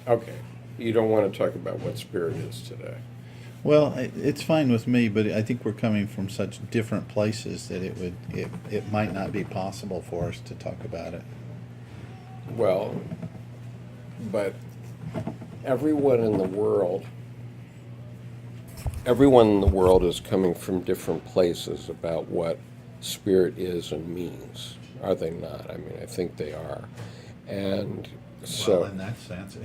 Okay, you don't want to talk about what spirit is today. Well, it's fine with me, but I think we're coming from such different places that it might not be possible for us to talk about it. Well, but everyone in the world, everyone in the world is coming from different places about what spirit is and means. Are they not? I mean, I think they are. And Well, so, in that sense,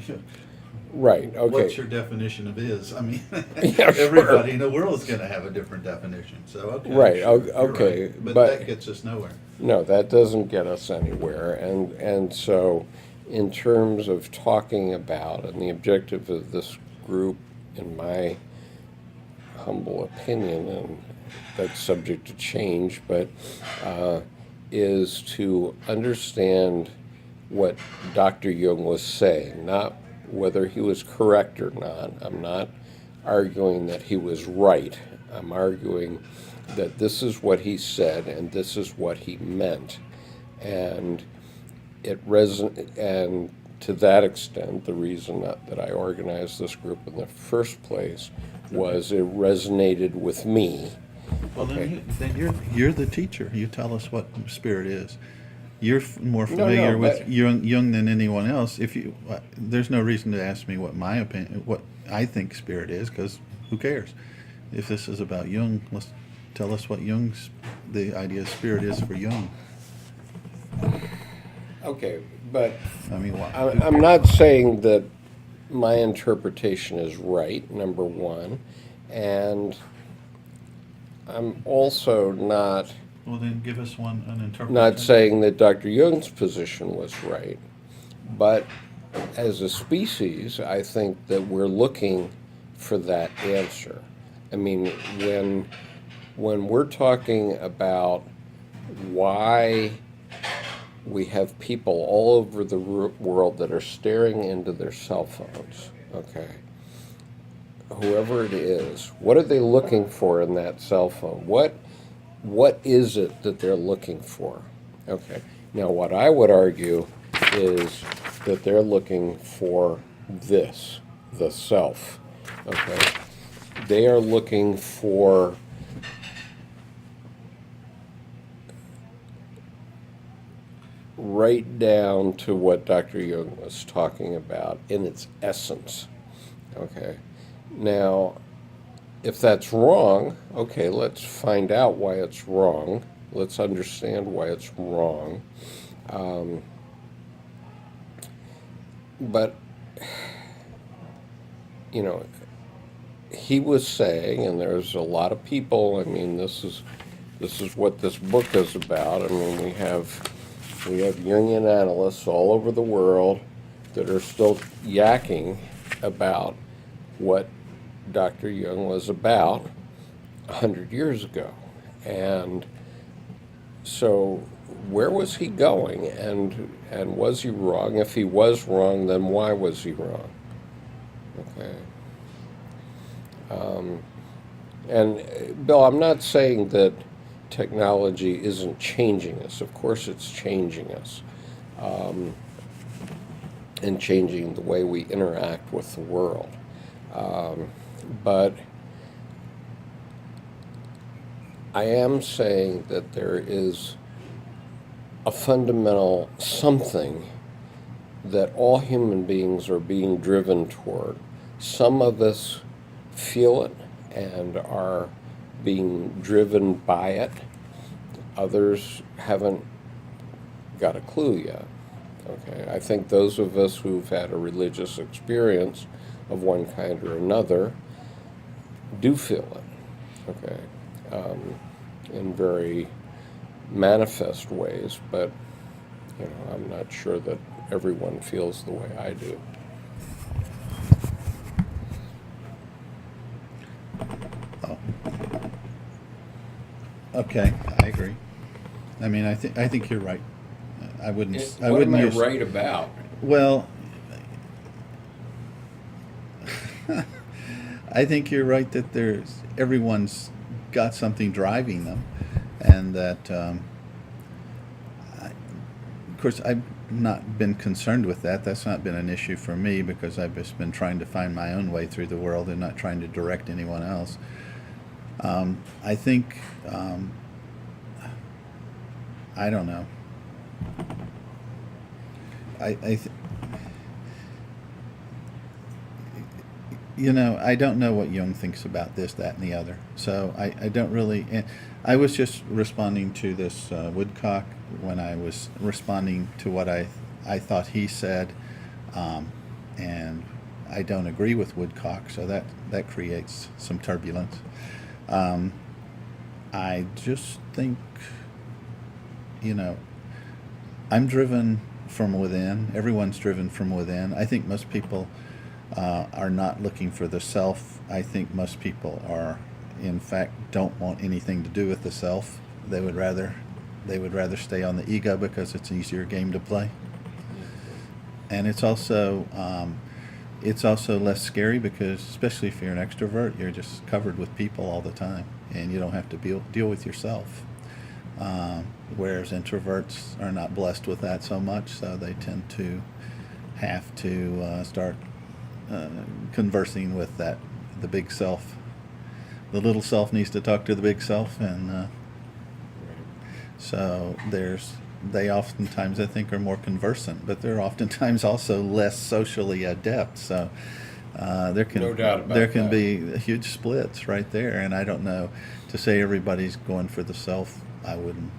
right, what's okay. your definition of is? I mean, Yeah, sure. everybody in the world is going to have a different definition. So, okay, Right, sure, you're okay, right. But but that gets us nowhere. no, that doesn't get us anywhere. And so, in terms of talking about, and the objective of this group, in my humble opinion, and that's subject to change, but uh, is to understand what Dr. Jung was saying, not whether he was correct or not. I'm not arguing that he was right. I'm arguing that this is what he said and this is what he meant. And and to that extent, the reason that I organized this group in the first place was it resonated with me. Well, Okay. then you're the teacher. You tell us what spirit is. You're more No, no, familiar with but Jung than anyone else. If you, there's no reason to ask me what my opinion, what I think spirit is, because who cares? If this is about Jung, let's tell us what the idea of spirit is for Jung. okay, but I mean, why? I'm not saying that my interpretation is right, number one, and I'm also Well, then give us an not interpretation. saying that Dr. Jung's position was right, but as a species, I think that we're looking for that answer. I mean, when we're talking about why we have people all over the world that are staring into their cell phones, okay, whoever it is, what are they looking for in that cell phone? What is it that they're looking for? Okay. Now, what I would argue is that they're looking for this, the self. Okay. They are looking for right down to what Dr. Jung was talking about in its essence. Okay. Now, if that's wrong, okay, let's find out why it's wrong. Let's understand why it's wrong. Um, but, you know, he was saying, and there's a lot of people, I mean, this is what this book is about. I mean, we have Jungian analysts all over the world that are still yakking about what Dr. Jung was about 100 years ago. And so where was he going, and was he wrong? If he was wrong, then why was he wrong? Okay. And Bill, I'm not saying that technology isn't changing us. Of course, it's changing us, and changing the way we interact with the world. But I am saying that there is a fundamental something that all human beings are being driven toward. Some of us feel it and are being driven by it. Others haven't got a clue yet. Okay, I think those of us who've had a religious experience of one kind or another do feel it. Okay, in very manifest ways, but I'm not sure that everyone feels the way I do. Oh, okay, I agree. I mean, I think you're right. I What am wouldn't I use. right about? Well, I think you're right that everyone's got something driving them, and that course, I've not been concerned with that. That's not been an issue for me because I've just been trying to find my own way through the world and not trying to direct anyone else. I think, I don't know. I don't know what Jung thinks about this, that, and the other. So I don't really. I was just responding to this Woodcock when I was responding to what I thought he said, and I don't agree with Woodcock, so that creates some turbulence. I just think, I'm driven from within. Everyone's driven from within. I think most people are not looking for the self. I think most people are, in fact, don't want anything to do with the self. They would rather stay on the ego because it's an easier game to play. And it's also less scary because, especially if you're an extrovert, you're just covered with people all the time, and you don't have to deal with yourself. Whereas introverts are not blessed with that so much, so they tend to have to start conversing with the big self. The little self needs to talk to the big self, and so they oftentimes, I think, are more conversant, but they're oftentimes also less socially adept. So there can No doubt about there can that. be huge splits right there, and I don't know, to say everybody's going for the self, I wouldn't.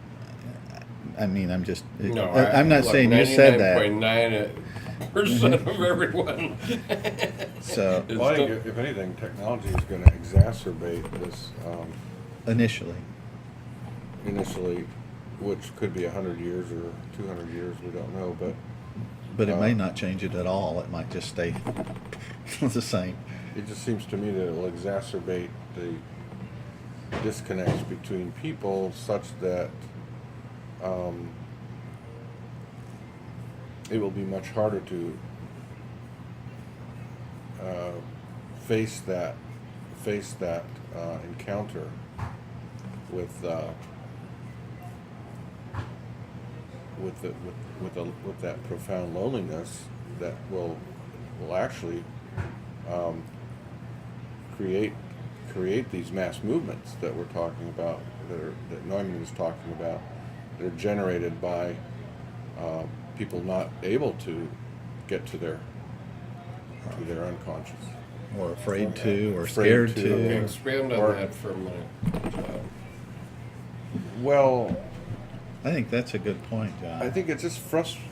I mean, I'm just. No, I'm not saying you said that. 99.9% of everyone. So is Well, I still- think if anything, technology is going to exacerbate this initially, initially, which could be 100 years or 200 years, we don't know, but it may not change it at all. It might just stay the same. it just seems to me that it will exacerbate the disconnects between people such that it will be much harder to face that encounter with that profound loneliness that will actually create these mass movements that we're talking about, that Neumann is talking about, that are generated by people not able to get to their unconscious. Or afraid to, or Afraid scared to. to. Okay, expand on Or- that for a minute. Well, I think that's a good point, John. I think it's just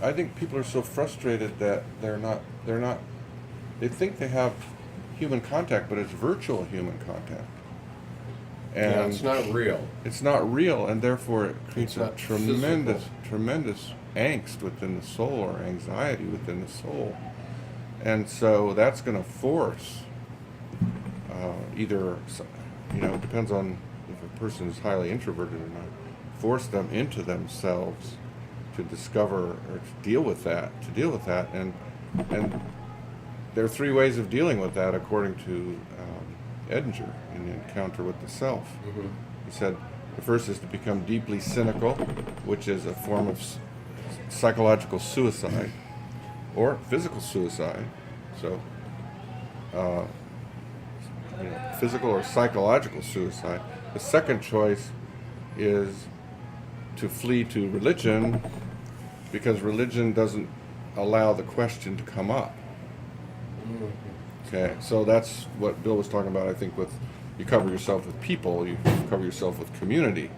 I think people are so frustrated that they think they have human contact, but it's virtual human contact. And Yeah, it's not real. it's not real, and therefore it creates It's a not tremendous angst within the soul, or anxiety within the soul. And so that's going to force either, it depends on if a person is highly introverted or not, force them into themselves to discover or to deal with that, and there are three ways of dealing with that according to Edinger in the Encounter with the Self. Mm-hmm. He said the first is to become deeply cynical, which is a form of psychological suicide or physical suicide. So, physical or psychological suicide. The second choice is to flee to religion, because religion doesn't allow the question to come up. Okay, so that's what Bill was talking about. I think with you cover yourself with people, you cover yourself with community.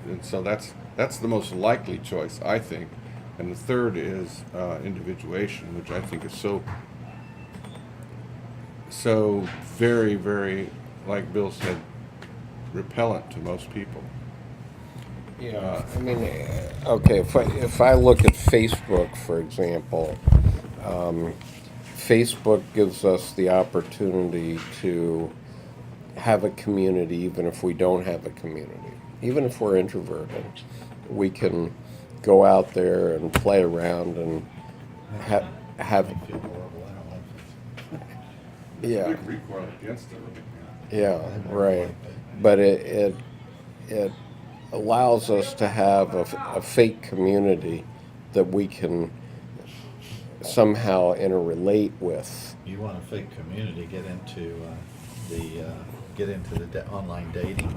And so that's the most likely choice, I think. And the third is individuation, which I think is so very, very, like Bill said, repellent to most people. Yeah, I mean, okay, if I look at Facebook, for example, Facebook gives us the opportunity to have a community even if we don't have a community. Even if we're introverted, we can go out there and play around and have I feel horrible. I don't like this. yeah. Big recoil against it. Yeah, right. But it allows us to have a fake community that we can somehow interrelate with. You want a fake community, get into online dating.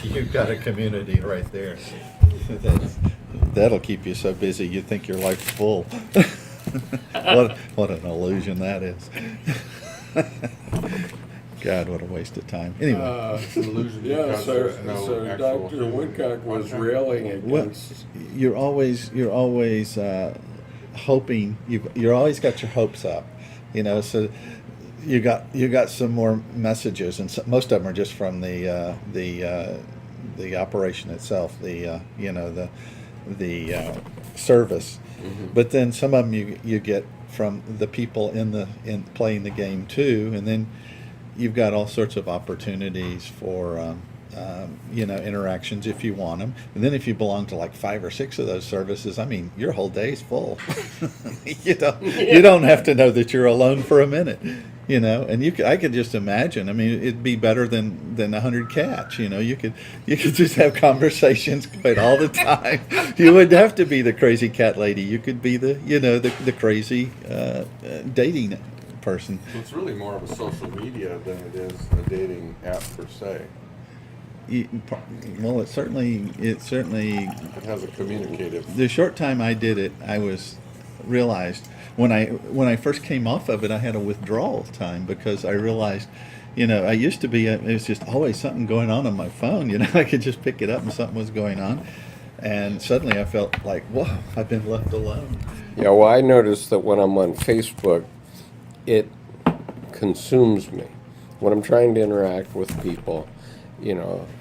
You've got a community right there. That'll keep you so busy you think your life's full. What an illusion that is. God, what a waste of time. Anyway, It's an illusion Yeah, because so, there's no so actual Dr. human Woodcock was contact. railing well, against. you're always hoping. You're always got your hopes up, So you got some more messages, and most of them are just from the operation itself, the service. Mm-hmm. But then some of them you get from the people in playing the game too, and then you've got all sorts of opportunities for interactions if you want them. And then if you belong to like 5 or 6 of those services, I mean, your whole day's full. you don't have to know that you're alone for a minute. And I could just imagine. I mean, it'd be better than 100 cats. You could just have conversations quite all the time. You wouldn't have to be the crazy cat lady. You could be the crazy dating person. So it's really more of a social media than it is a dating app per se. Well, it certainly. It has a communicative. The short time I did it, I realized when I first came off of it, I had a withdrawal time because I realized, I used to be. It was just always something going on my phone. I could just pick it up and something was going on, and suddenly I felt like, whoa, I've been left alone. Yeah, well, I noticed that when I'm on Facebook, it consumes me. When I'm trying to interact with people,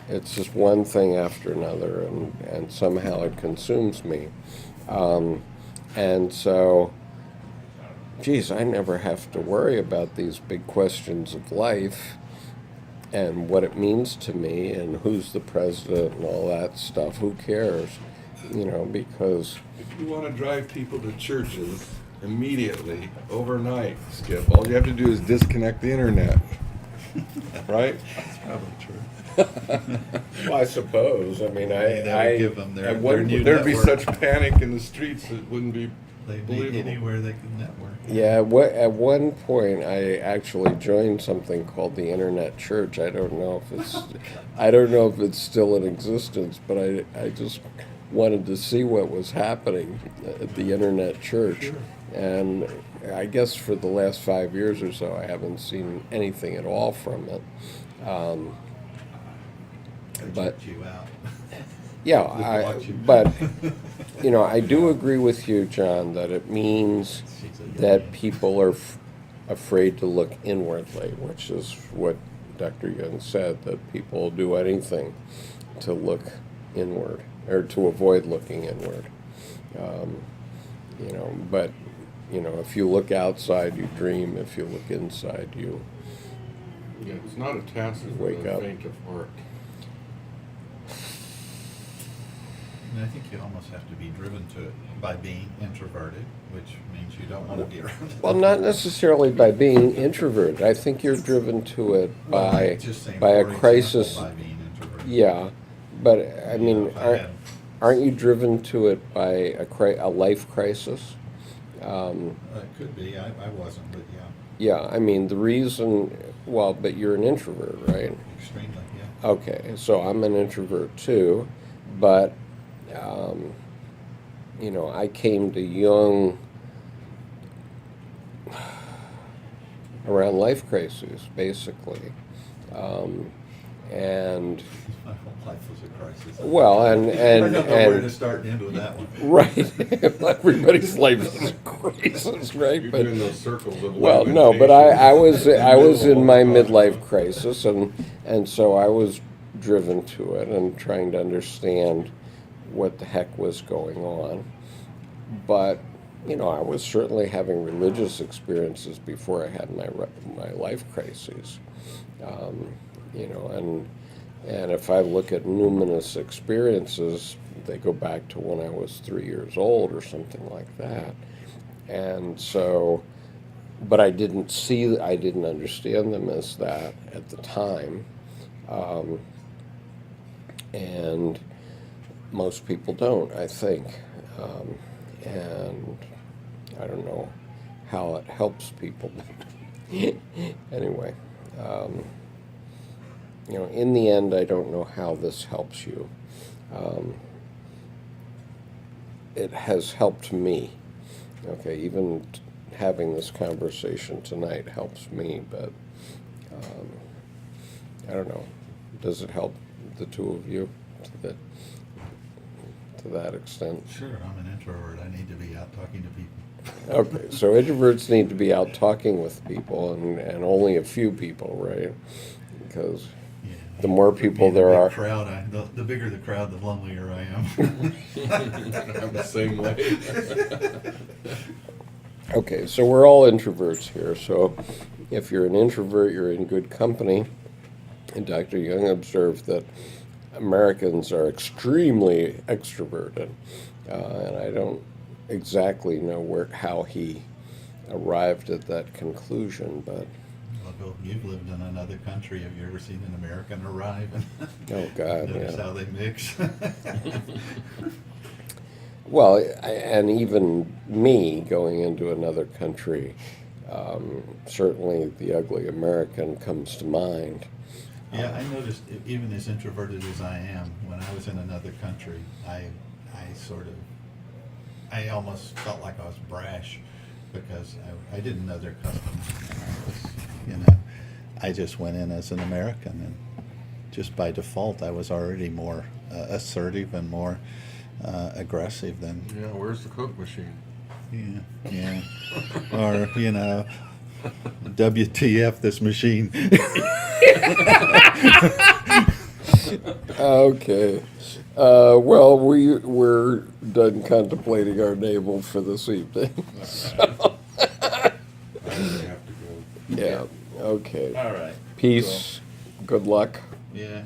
it's just one thing after another, and somehow it consumes me. And so, geez, I never have to worry about these big questions of life and what it means to me and who's the president and all that stuff. Who cares? Because If you want to drive people to churches immediately, overnight, Skip, all you have to do is disconnect the internet. Right? That's probably true. well, I suppose. I mean, That would give them There'd new be network. such panic in the streets it wouldn't be They'd be believable. anywhere they could network. Yeah, at one point I actually joined something called the Internet Church. I don't know if it's still in existence, but I just wanted to see what was happening at the Internet Church. Sure. And I guess for the last 5 years or so, I haven't seen anything at all from it. They But- checked you out. Yeah, Watch you. but I do agree with you, John, that it means that people are afraid to look inwardly, which is what Dr. Jung said, that people do anything to look inward or to avoid looking inward. But if you look outside, you dream. If you look inside, you Yeah, it's not a task for Wake the up. faint of heart. And I think you almost have to be driven to it by being introverted, which means you don't want to be around. well, not necessarily by being introverted. I think you're driven to it by Just saying, by a for example, crisis. by being introverted. Yeah, but I mean, If I had- aren't you driven to it by a life crisis? It could be. I wasn't, but yeah, Yeah, I mean, the reason, well, but you're an introvert, right? extremely, yeah. Okay, so I'm an introvert too, but, I came to Jung around life crises, basically. And My whole life was a crisis. well, I don't know where to and start and end with that one. right, everybody's life is a crisis, right? You're But doing those circles of well, no, but I was lamentation in my the middle of all midlife the time. crisis, and so I was driven to it and trying to understand what the heck was going on. But I was certainly having religious experiences before I had my life crises. And if I look at numinous experiences, they go back to when I was 3 years old or something like that. And so, but I didn't understand them as that at the time. And most people don't, I think. And I don't know how it helps people. Anyway, in the end, I don't know how this helps you. It has helped me. Okay, even having this conversation tonight helps me, but I don't know. Does it help the two of you to that extent? Sure, I'm an introvert. I need to be out talking to people. Okay, so introverts need to be out talking with people, and only a few people, right? Because Yeah, the more people the there big are. crowd, the bigger the crowd, the lonelier I am. I'm the same way. Okay, so we're all introverts here. So if you're an introvert, you're in good company. And Dr. Jung observed that Americans are extremely extroverted. And I don't exactly know how he arrived at that conclusion, but Well, Bill, you've lived in another country. Have you ever seen an American arrive? oh God, Notice yeah. how they mix. Well, and even me going into another country, certainly the ugly American comes to mind. Yeah, I noticed even as introverted as I am, when I was in another country, I almost felt like I was brash because I didn't know their customs. I just went in as an American, and just by default, I was already more assertive and more aggressive than. Yeah, where's the Coke machine? Yeah. Or, WTF this machine. Okay. Well, we're done contemplating our navel for this evening. So, I really have to go. yeah. Okay. All right. Peace. Good luck. Yeah.